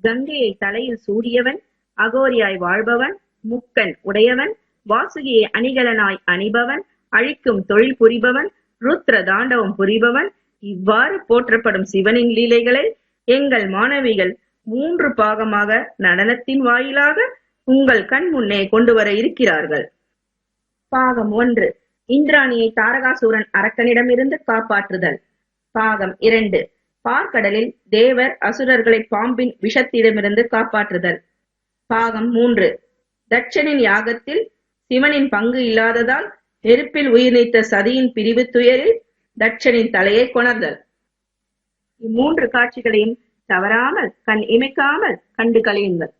கங்கையை தலையில் சூடியவன், அகோரியாய் வாழ்பவன், முக்கன் உடையவன், வாசுகியை அணிகலனாய் அணிபவன், அழிக்கும் தொழில் புரிபவன், ருத்ர தாண்டவம் புரிபவன், இவ்வாறு போற்றப்படும் சிவனின் லீலைகளை எங்கள் மாணவிகள் 3 பாகமாக நடனத்தின் வாயிலாக உங்கள் கண் முன்னே கொண்டு வர இருக்கிறார்கள். பாகம் 1, இந்திராணியை தாரகாசூரன் அரக்கனிடமிருந்து காப்பாற்றுதல். பாகம் 2, பார்க்கடலில் தேவர் அசுரர்களை பாம்பின் விஷத்திடமிருந்து காப்பாற்றுதல். பாகம் 3, தட்சனின் யாகத்தில் சிவனின் பங்கு இல்லாததால் நெருப்பில் உயிர் நீத்த சதியின் பிரிவு துயரில் தட்சனின் தலையை கொணர்தல். இம்மூன்று காட்சிகளையும் தவறாமல் கண் இமைக்காமல் கண்டு கழியுங்கள்.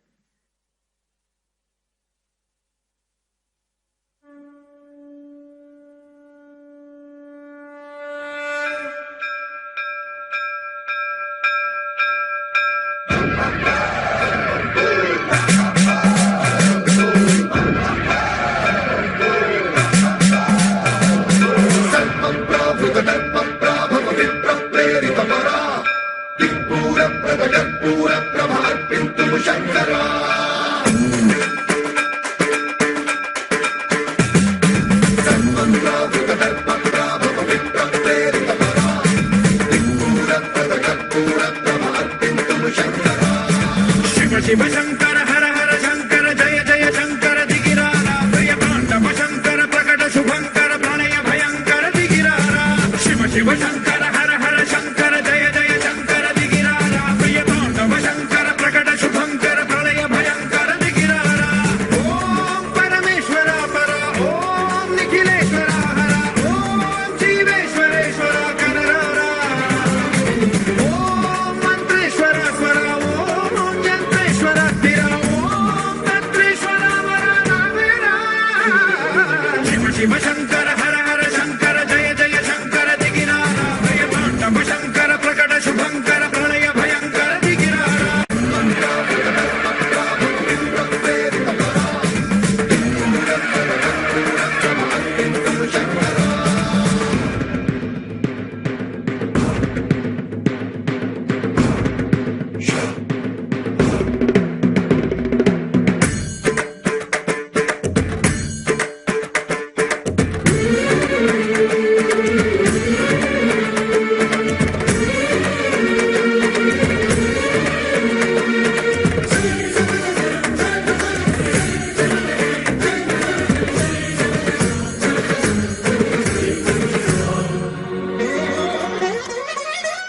शिव शंकर हर हर शंकर जय जय शंकर दिगिरारा प्रिय पांडव शंकर प्रकट शुभंकर प्रणय भयंकर दिगिरारा शिव शिव शंकर हर हर शंकर जय जय शंकर दिगिरारा प्रिय पांडव शंकर प्रकट शुभंकर प्रणय भयंकर दिगिरारा ओम परमेश्वर पर ओम निखिलेश्वर हर ओम जीवेश्वरेश्वर कनरारा ओम मंत्रेश्वर स्वर शिव शंकर हर हर शंकर जय जय शंकर दिगिरारा प्रिय पांडव शंकर प्रकट शुभंकर प्रणय भयंकर दिगिरारा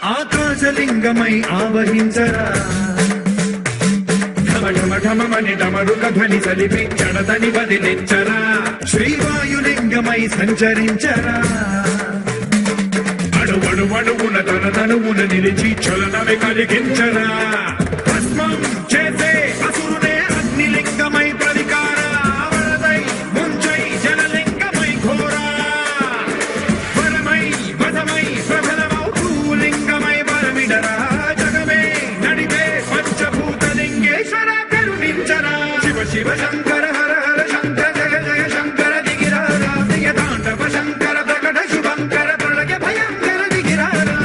ఆకాశలింగమై ఆవహించరా ఢమ ఢమ ఢమమని డమరుక ధ్వని సలిపి జడదని వదిలించరా శ్రీవాయులింగమై సంచరించరా అడుగడుగడుగున తన తనువున నిలిచి చలనమే కలిగించరా భస్మం చేసే అసురునే అగ్నిలింగమై ప్రతికార వరదై ముంచై జలలింగమై ఘోరా వరమై వదమై ప్రబలమౌ లింగమై బలమిడరా జగమే నడిపే పంచభూతలింగేశ్వర కరుణించరా శివ శివ శంకర హర హర శంకర జయ జయ శంకర దిగిరారా ప్రియ తాండవ శంకర ప్రకట శుభంకర ప్రళయ భయంకర దిగిరారా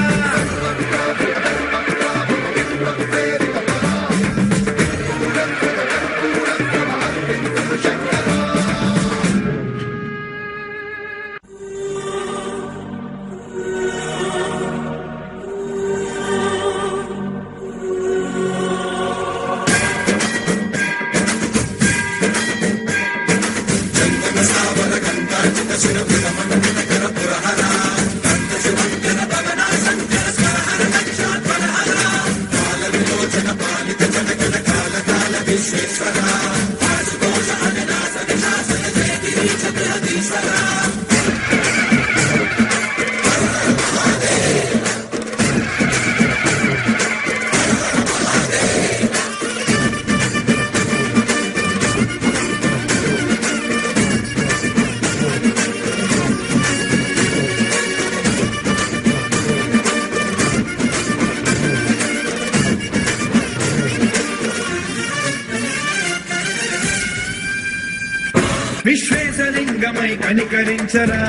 విశ్వేశలింగమై కనికరించరా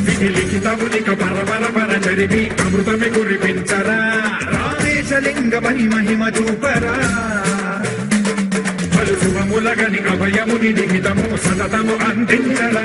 విధి లిఖితమునిక పరపర పర చరివి అమృతమి కురిపించరా రామేశలింగమై మహిమ నిత్యముని లిఖితము సతతము అందించరా